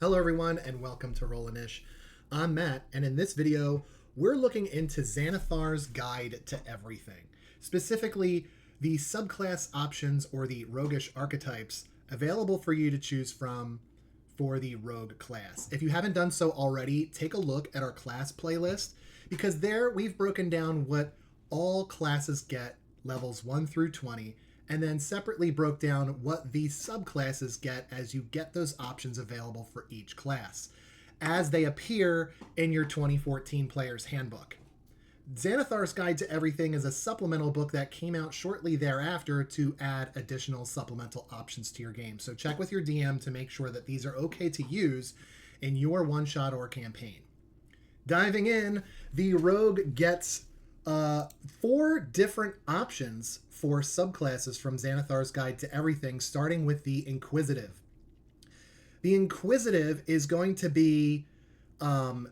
Hello everyone and welcome to Rollinish. I'm Matt, and in this video we're looking into Xanathar's Guide to Everything. Specifically, the subclass options or the Roguish Archetypes available for you to choose from for the Rogue class. If you haven't done so already, take a look at our class playlist, because there we've broken down what all classes get levels 1 through 20, and then separately broke down what these subclasses get as you get those options available for each class, as they appear in your 2014 Player's Handbook. Xanathar's Guide to Everything is a supplemental book that came out shortly thereafter to add additional supplemental options to your game. So check with your DM to make sure that these are okay to use in your one-shot or campaign. Diving in, the Rogue gets 4 different options for subclasses from Xanathar's Guide to Everything, starting with the Inquisitive. The Inquisitive is going to be almost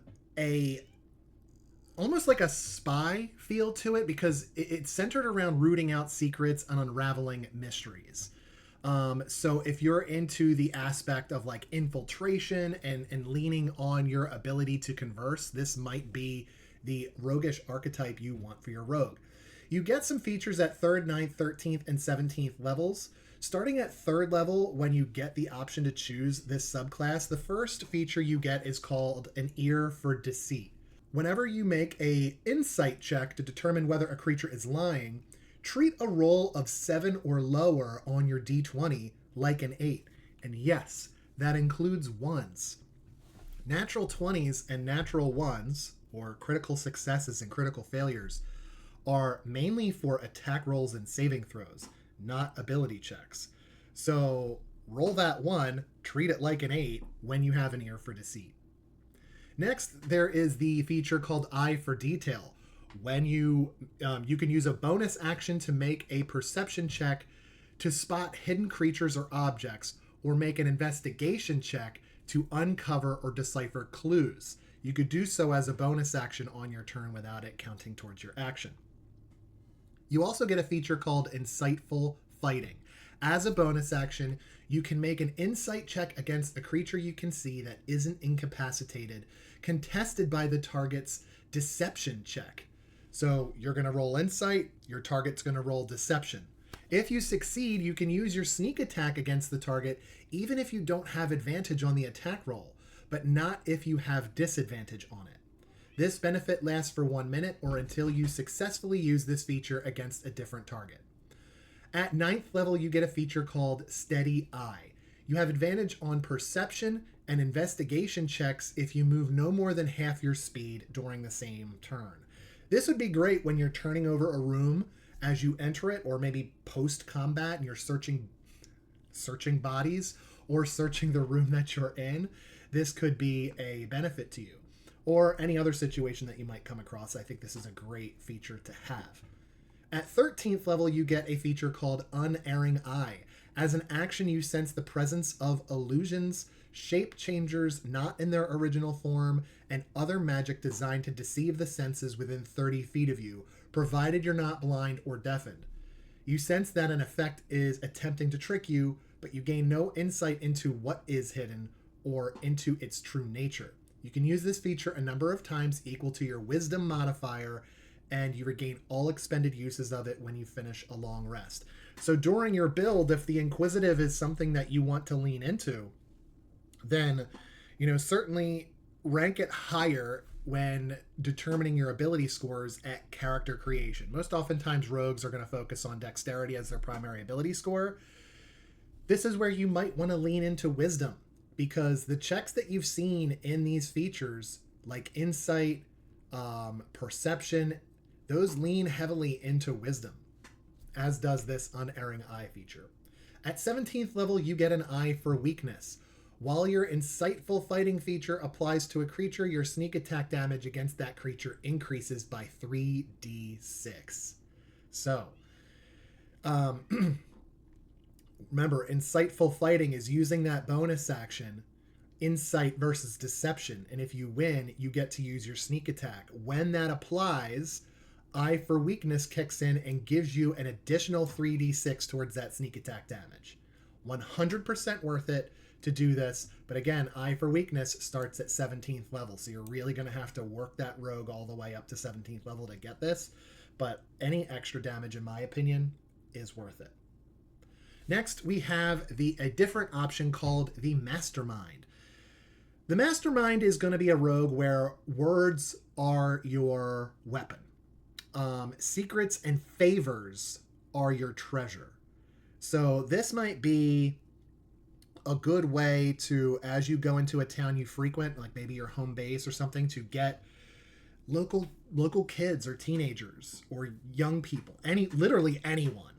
like a spy feel to it, because it's centered around rooting out secrets and unraveling mysteries. So if you're into the aspect of like infiltration and leaning on your ability to converse, this might be the roguish archetype you want for your rogue. You get some features at 3rd, 9th, 13th, and 17th levels. Starting at 3rd level, when you get the option to choose this subclass, the first feature you get is called an Ear for Deceit. Whenever you make a insight check to determine whether a creature is lying, treat a roll of 7 or lower on your d20 like an 8. And yes, that includes 1s. Natural 20s and natural 1s, or critical successes and critical failures, are mainly for attack rolls and saving throws, not ability checks. So roll that 1, treat it like an 8 when you have an Ear for Deceit. Next, there is the feature called Eye for Detail. When you can use a bonus action to make a perception check to spot hidden creatures or objects, or make an investigation check to uncover or decipher clues. You could do so as a bonus action on your turn without it counting towards your action. You also get a feature called Insightful Fighting. As a bonus action, you can make an insight check against a creature you can see that isn't incapacitated, contested by the target's deception check. So you're going to roll insight, your target's going to roll deception. If you succeed, you can use your sneak attack against the target even if you don't have advantage on the attack roll, but not if you have disadvantage on it. This benefit lasts for 1 minute or until you successfully use this feature against a different target. At 9th level, you get a feature called Steady Eye. You have advantage on perception and investigation checks if you move no more than half your speed during the same turn. This would be great when you're turning over a room as you enter it, or maybe post-combat and you're searching bodies or searching the room that you're in. This could be a benefit to you. Or any other situation that you might come across. I think this is a great feature to have. At 13th level, you get a feature called Unerring Eye. As an action, you sense the presence of illusions, shape changers not in their original form, and other magic designed to deceive the senses within 30 feet of you, provided you're not blind or deafened. You sense that an effect is attempting to trick you, but you gain no insight into what is hidden or into its true nature. You can use this feature a number of times equal to your wisdom modifier, and you regain all expended uses of it when you finish a long rest. So during your build, if the Inquisitive is something that you want to lean into, then, certainly rank it higher when determining your ability scores at character creation. Most oftentimes, rogues are going to focus on dexterity as their primary ability score. This is where you might want to lean into wisdom, because the checks that you've seen in these features, like insight, perception, those lean heavily into wisdom, as does this Unerring Eye feature. At 17th level, you get an Eye for Weakness. While your Insightful Fighting feature applies to a creature, your sneak attack damage against that creature increases by 3d6. So, remember, Insightful Fighting is using that bonus action, Insight versus Deception, and if you win, you get to use your sneak attack. When that applies, Eye for Weakness kicks in and gives you an additional 3d6 towards that sneak attack damage. 100% worth it to do this. But again, Eye for Weakness starts at 17th level, so you're really going to have to work that rogue all the way up to 17th level to get this. But any extra damage, in my opinion, is worth it. Next, we have a different option called the Mastermind. The Mastermind is going to be a rogue where words are your weapon. Secrets and favors are your treasure. So this might be a good way to, as you go into a town you frequent, like maybe your home base or something, to get local kids or teenagers or young people, literally anyone,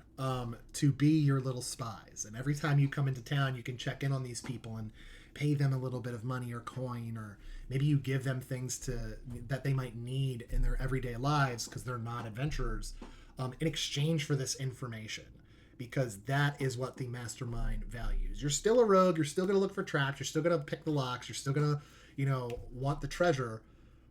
to be your little spies. And every time you come into town, you can check in on these people and pay them a little bit of money or coin, or maybe you give them things that they might need in their everyday lives because they're not adventurers, in exchange for this information, because that is what the Mastermind values. You're still a rogue, you're still going to look for traps, you're still going to pick the locks, you're still going to, want the treasure,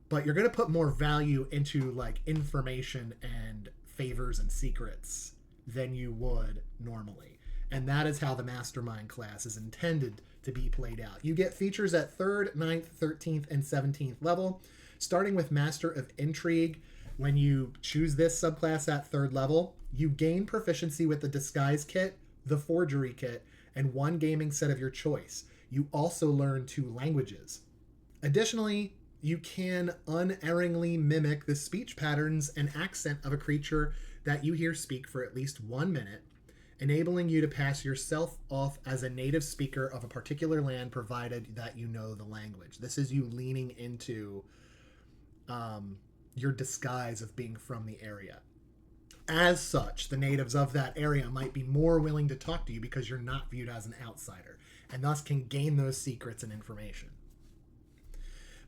but you're going to put more value into like information and favors and secrets than you would normally. And that is how the Mastermind class is intended to be played out. You get features at 3rd, 9th, 13th, and 17th level, starting with Master of Intrigue. When you choose this subclass at 3rd level, you gain proficiency with the Disguise Kit, the Forgery Kit, and one gaming set of your choice. You also learn 2 languages. Additionally, you can unerringly mimic the speech patterns and accent of a creature that you hear speak for at least 1 minute, enabling you to pass yourself off as a native speaker of a particular land, provided that you know the language. This is you leaning into your disguise of being from the area. As such, the natives of that area might be more willing to talk to you because you're not viewed as an outsider, and thus can gain those secrets and information.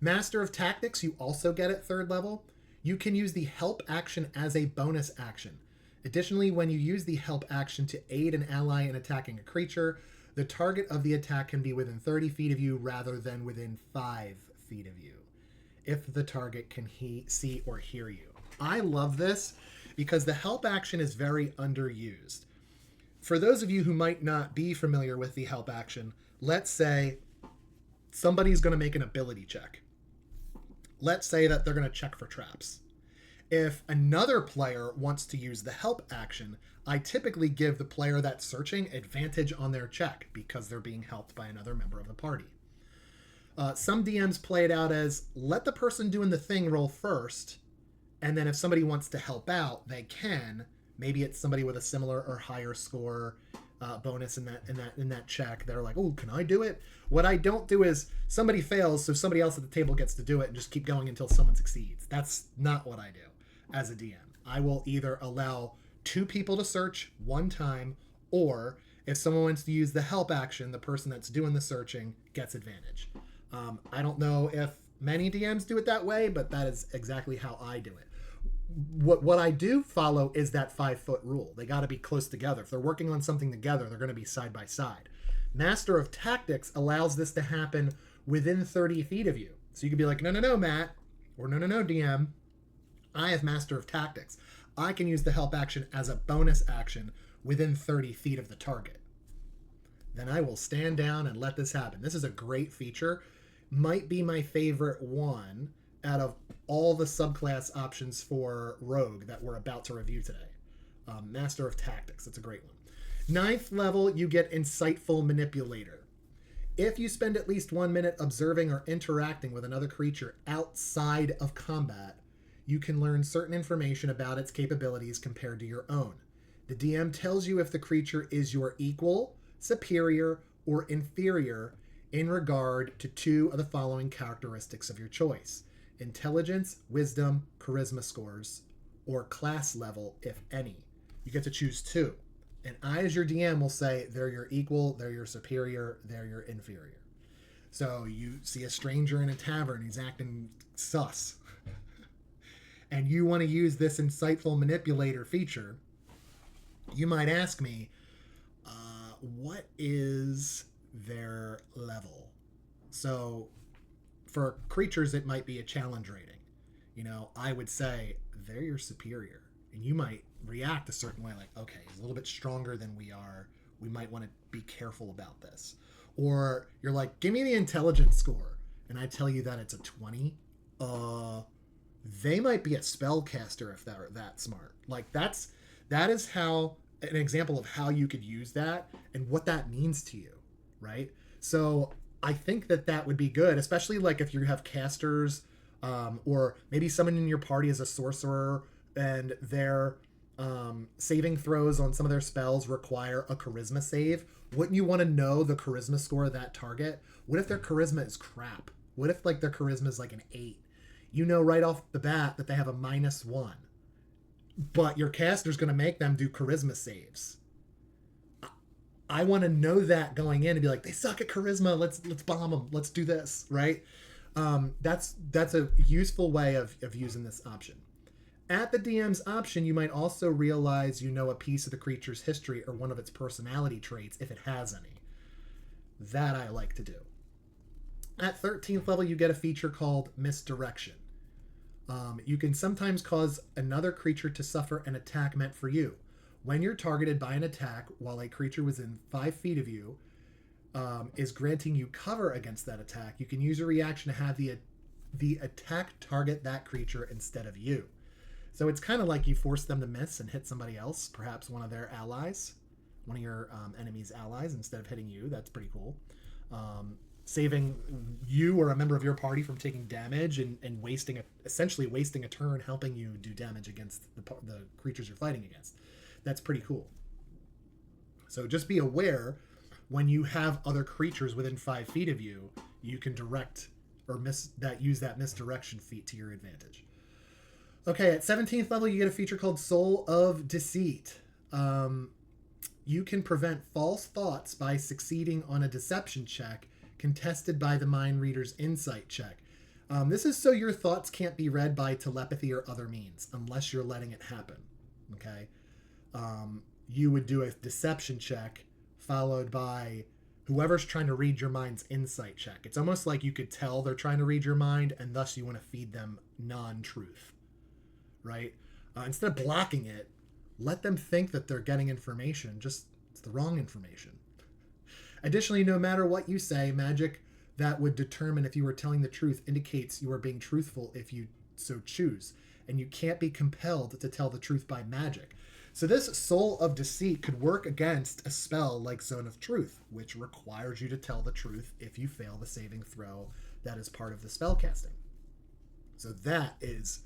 Master of Tactics you also get at 3rd level. You can use the help action as a bonus action. Additionally, when you use the help action to aid an ally in attacking a creature, the target of the attack can be within 30 feet of you rather than within 5 feet of you, if the target can see or hear you. I love this because the help action is very underused. For those of you who might not be familiar with the help action, let's say somebody's going to make an ability check. Let's say that they're going to check for traps. If another player wants to use the help action, I typically give the player that's searching advantage on their check because they're being helped by another member of the party. Some DMs play it out as let the person doing the thing roll first, and then if somebody wants to help out, they can. Maybe it's somebody with a similar or higher score bonus in that check. They're like, oh, can I do it? What I don't do is somebody fails, so somebody else at the table gets to do it and just keep going until someone succeeds. That's not what I do as a DM. I will either allow 2 people to search 1 time, or if someone wants to use the help action, the person that's doing the searching gets advantage. I don't know if many DMs do it that way, but that is exactly how I do it. What I do follow is that 5-foot rule. They got to be close together. If they're working on something together, they're going to be side by side. Master of Tactics allows this to happen within 30 feet of you. So you could be like, no, Matt, or no, DM. I have Master of Tactics. I can use the help action as a bonus action within 30 feet of the target. Then I will stand down and let this happen. This is a great feature. Might be my favorite one out of all the subclass options for Rogue that we're about to review today. Master of Tactics, that's a great one. 9th level, you get Insightful Manipulator. If you spend at least 1 minute observing or interacting with another creature outside of combat, you can learn certain information about its capabilities compared to your own. The DM tells you if the creature is your equal, superior, or inferior in regard to 2 of the following characteristics of your choice: intelligence, wisdom, charisma scores, or class level, if any. You get to choose 2. And I, as your DM, will say they're your equal, they're your superior, they're your inferior. So you see a stranger in a tavern, he's acting sus. And you want to use this Insightful Manipulator feature, you might ask me, what is their level? So for creatures, it might be a challenge rating. I would say they're your superior. And you might react a certain way, like, okay, he's a little bit stronger than we are. we might want to be careful about this. Or you're like, give me the intelligence score, and I tell you that it's a 20. They might be a spellcaster if they're that smart. Like that is how an example of how you could use that and what that means to you, right? So I think that would be good, especially like if you have casters, or maybe someone in your party is a sorcerer and their saving throws on some of their spells require a charisma save. Wouldn't you want to know the charisma score of that target? What if their charisma is crap? What if like their charisma is like an 8? You know right off the bat that they have a -1, but your caster's going to make them do charisma saves. I want to know that going in and be like, they suck at charisma. Let's bomb them. Let's do this, right? That's a useful way of using this option. At the DM's option, you might also realize you know a piece of the creature's history or one of its personality traits if it has any. That I like to do. At 13th level, you get a feature called Misdirection. You can sometimes cause another creature to suffer an attack meant for you. When you're targeted by an attack while a creature within 5 feet of you is granting you cover against that attack, you can use a reaction to have the attack target that creature instead of you. So it's kind of like you force them to miss and hit somebody else, perhaps one of their allies, one of your enemy's allies, instead of hitting you. That's pretty cool. Saving you or a member of your party from taking damage and essentially wasting a turn helping you do damage against the creatures you're fighting against. That's pretty cool. So just be aware when you have other creatures within 5 feet of you, you can direct or use that misdirection feat to your advantage. Okay, at 17th level, you get a feature called Soul of Deceit. You can prevent false thoughts by succeeding on a deception check contested by the mind reader's insight check. This is so your thoughts can't be read by telepathy or other means unless you're letting it happen. Okay? You would do a deception check followed by whoever's trying to read your mind's insight check. It's almost like you could tell they're trying to read your mind and thus you want to feed them non-truth, right? Instead of blocking it, let them think that they're getting information, just it's the wrong information. Additionally, no matter what you say, magic that would determine if you were telling the truth indicates you are being truthful if you so choose, and you can't be compelled to tell the truth by magic. So this Soul of Deceit could work against a spell like Zone of Truth, which requires you to tell the truth if you fail the saving throw that is part of the spell casting. So that is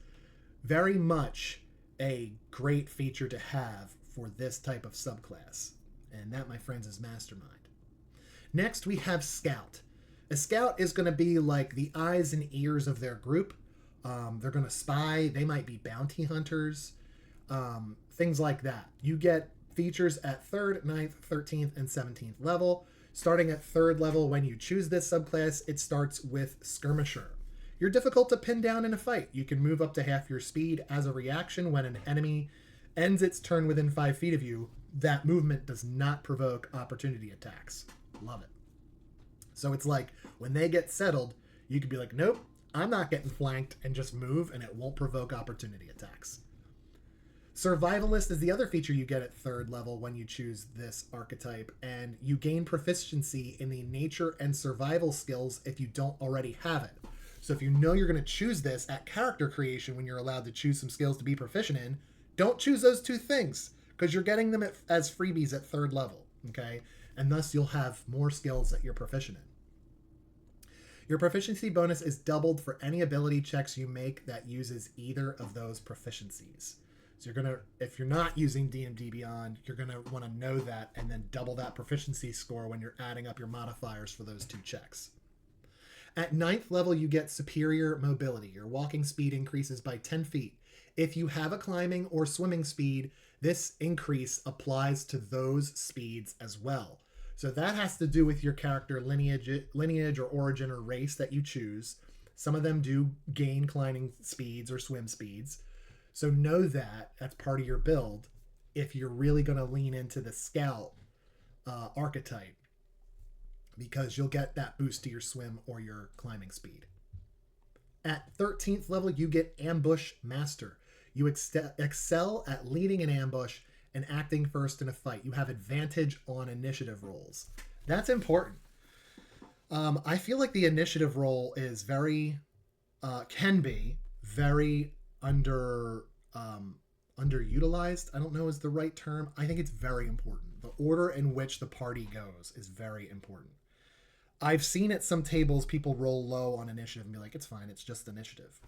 very much a great feature to have for this type of subclass. And that, my friends, is Mastermind. Next, we have Scout. A Scout is going to be like the eyes and ears of their group. They're going to spy. They might be bounty hunters. Things like that. You get features at 3rd, 9th, 13th, and 17th level. Starting at 3rd level, when you choose this subclass, it starts with Skirmisher. You're difficult to pin down in a fight. You can move up to half your speed as a reaction when an enemy ends its turn within 5 feet of you. That movement does not provoke opportunity attacks. Love it. So it's like when they get settled, you could be like, nope, I'm not getting flanked, and just move and it won't provoke opportunity attacks. Survivalist is the other feature you get at 3rd level when you choose this archetype, and you gain proficiency in the nature and survival skills if you don't already have it. So if you know you're going to choose this at character creation when you're allowed to choose some skills to be proficient in, don't choose those 2 things because you're getting them as freebies at 3rd level, okay? And thus you'll have more skills that you're proficient in. Your proficiency bonus is doubled for any ability checks you make that uses either of those proficiencies. So if you're not using D&D Beyond, you're going to want to know that and then double that proficiency score when you're adding up your modifiers for those 2 checks. At 9th level, you get Superior Mobility. Your walking speed increases by 10 feet. If you have a climbing or swimming speed, this increase applies to those speeds as well. So that has to do with your character lineage or origin or race that you choose. Some of them do gain climbing speeds or swim speeds. So know that that's part of your build if you're really going to lean into the Scout archetype, because you'll get that boost to your swim or your climbing speed. At 13th level, you get Ambush Master. You excel at leading an ambush and acting first in a fight. You have advantage on initiative rolls. That's important. I feel like the initiative roll is can be very underutilized. I don't know is the right term. I think it's very important. The order in which the party goes is very important. I've seen at some tables people roll low on initiative and be like, it's fine, it's just initiative.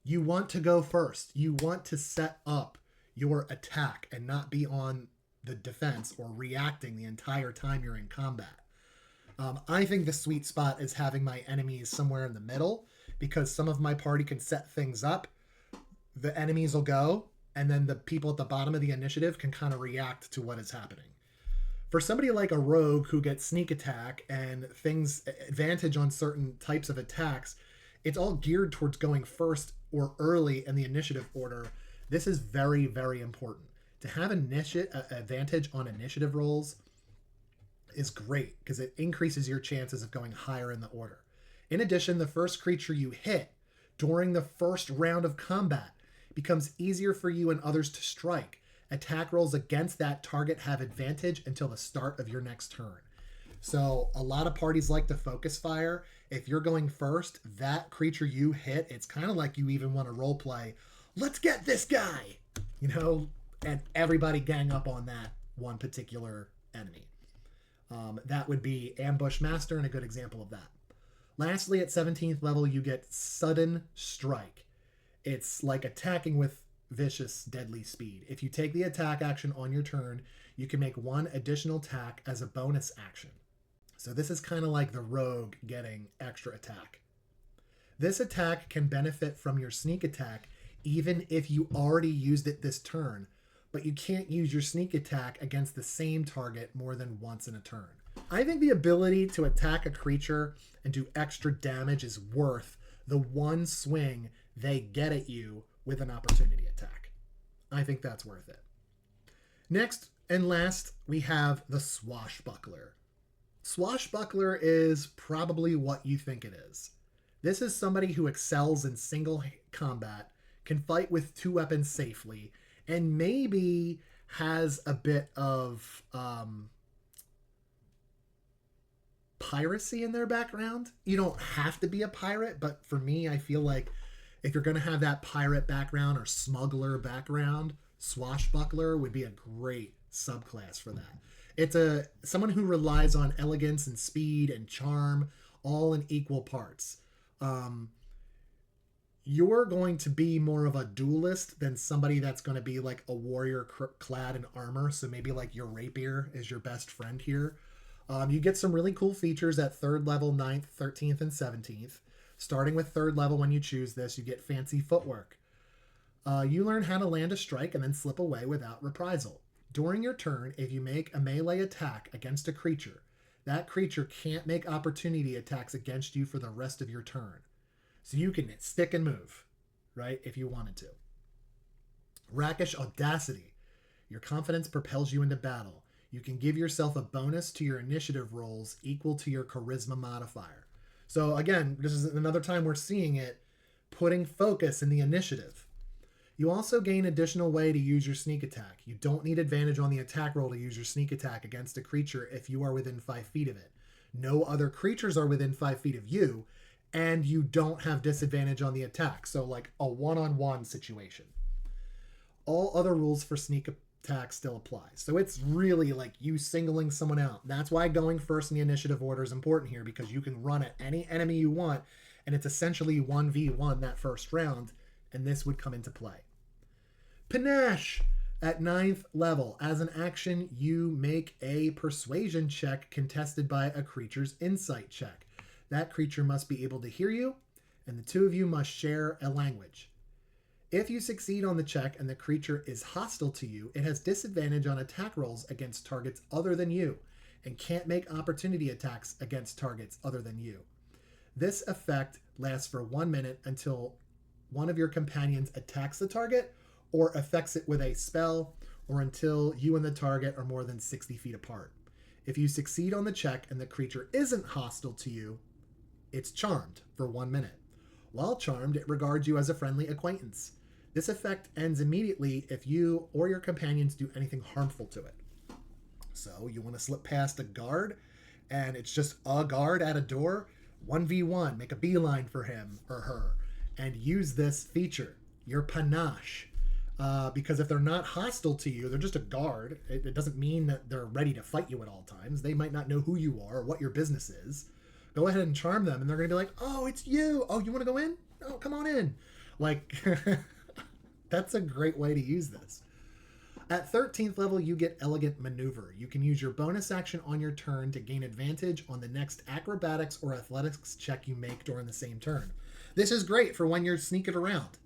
You want to go first. You want to set up your attack and not be on the defense or reacting the entire time you're in combat. I think the sweet spot is having my enemies somewhere in the middle, because some of my party can set things up. The enemies will go, and then the people at the bottom of the initiative can kind of react to what is happening. For somebody like a rogue who gets sneak attack and things advantage on certain types of attacks, it's all geared towards going first or early in the initiative order. This is very, very important. To have advantage on initiative rolls is great because it increases your chances of going higher in the order. In addition, the first creature you hit during the first round of combat becomes easier for you and others to strike. Attack rolls against that target have advantage until the start of your next turn. So a lot of parties like to focus fire. If you're going first, that creature you hit, it's kind of like you even want to role play, let's get this guy, and everybody gang up on that one particular enemy. That would be Ambush Master, and a good example of that. Lastly, at 17th level, you get Sudden Strike. It's like attacking with vicious, deadly speed. If you take the attack action on your turn, you can make one additional attack as a bonus action. So this is kind of like the rogue getting extra attack. This attack can benefit from your sneak attack even if you already used it this turn, but you can't use your sneak attack against the same target more than once in a turn. I think the ability to attack a creature and do extra damage is worth the one swing they get at you with an opportunity attack. I think that's worth it. Next and last, we have the Swashbuckler. Swashbuckler is probably what you think it is. This is somebody who excels in single combat, can fight with two weapons safely, and maybe has a bit of piracy in their background. You don't have to be a pirate, but for me, I feel like if you're going to have that pirate background or smuggler background, Swashbuckler would be a great subclass for that. It's someone who relies on elegance and speed and charm, all in equal parts. You're going to be more of a duelist than somebody that's going to be like a warrior clad in armor. So maybe like your rapier is your best friend here. You get some really cool features at 3rd level, 9th, 13th, and 17th. Starting with 3rd level, when you choose this, you get fancy footwork. You learn how to land a strike and then slip away without reprisal. During your turn, if you make a melee attack against a creature, that creature can't make opportunity attacks against you for the rest of your turn. So you can stick and move, right, if you wanted to. Rakish Audacity. Your confidence propels you into battle. You can give yourself a bonus to your initiative rolls equal to your charisma modifier. So again, this is another time we're seeing it, putting focus in the initiative. You also gain additional way to use your sneak attack. You don't need advantage on the attack roll to use your sneak attack against a creature if you are within 5 feet of it. No other creatures are within 5 feet of you, and you don't have disadvantage on the attack. So like a one-on-one situation. All other rules for sneak attack still apply. So it's really like you singling someone out. That's why going first in the initiative order is important here, because you can run at any enemy you want, and it's essentially 1v1 that first round, and this would come into play. Panache. At 9th level, as an action, you make a persuasion check contested by a creature's insight check. That creature must be able to hear you, and the two of you must share a language. If you succeed on the check and the creature is hostile to you, it has disadvantage on attack rolls against targets other than you, and can't make opportunity attacks against targets other than you. This effect lasts for 1 minute until one of your companions attacks the target, or affects it with a spell, or until you and the target are more than 60 feet apart. If you succeed on the check and the creature isn't hostile to you, it's charmed for 1 minute. While charmed, it regards you as a friendly acquaintance. This effect ends immediately if you or your companions do anything harmful to it. So you want to slip past a guard, and it's just a guard at a door, 1v1, make a beeline for him or her, and use this feature, your panache. Because if they're not hostile to you, they're just a guard. It doesn't mean that they're ready to fight you at all times. They might not know who you are or what your business is. Go ahead and charm them, and they're going to be like, oh, it's you. Oh, you want to go in? Oh, come on in. Like, that's a great way to use this. At 13th level, you get Elegant Maneuver. You can use your bonus action on your turn to gain advantage on the next acrobatics or athletics check you make during the same turn. This is great for when you're sneaking around,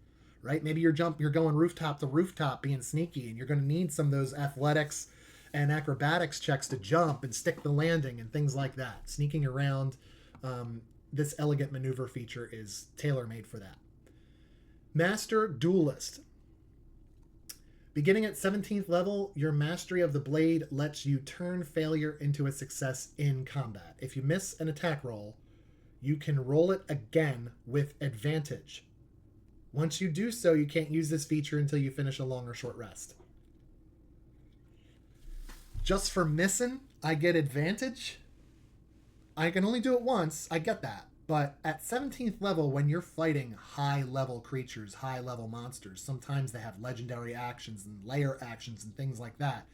right? Maybe you're going rooftop to rooftop being sneaky, and you're going to need some of those athletics and acrobatics checks to jump and stick the landing and things like that. Sneaking around, this Elegant Maneuver feature is tailor-made for that. Master Duelist. Beginning at 17th level, your mastery of the blade lets you turn failure into a success in combat. If you miss an attack roll, you can roll it again with advantage. Once you do so, you can't use this feature until you finish a long or short rest. Just for missing, I get advantage. I can only do it once, I get that. But at 17th level, when you're fighting high-level creatures, high-level monsters, sometimes they have legendary actions and layer actions and things like that.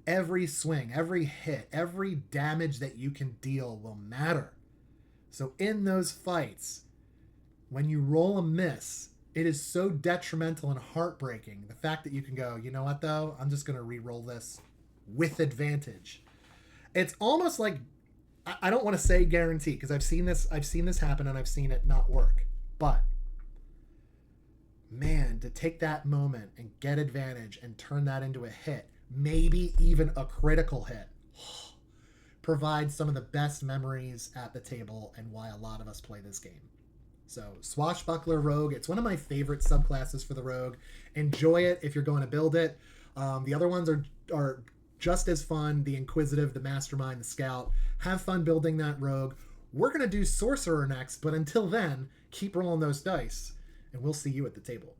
Every swing, every hit, every damage that you can deal will matter. So in those fights, when you roll a miss, it is so detrimental and heartbreaking. The fact that you can go, you know what though? I'm just going to re-roll this with advantage. It's almost like, I don't want to say guarantee, because I've seen this happen and I've seen it not work. But man, to take that moment and get advantage and turn that into a hit, maybe even a critical hit, provides some of the best memories at the table and why a lot of us play this game. So Swashbuckler Rogue, it's one of my favorite subclasses for the Rogue. Enjoy it if you're going to build it. The other ones are just as fun. The Inquisitive, the Mastermind, the Scout. Have fun building that Rogue. We're going to do Sorcerer next, but until then, keep rolling those dice, and we'll see you at the table.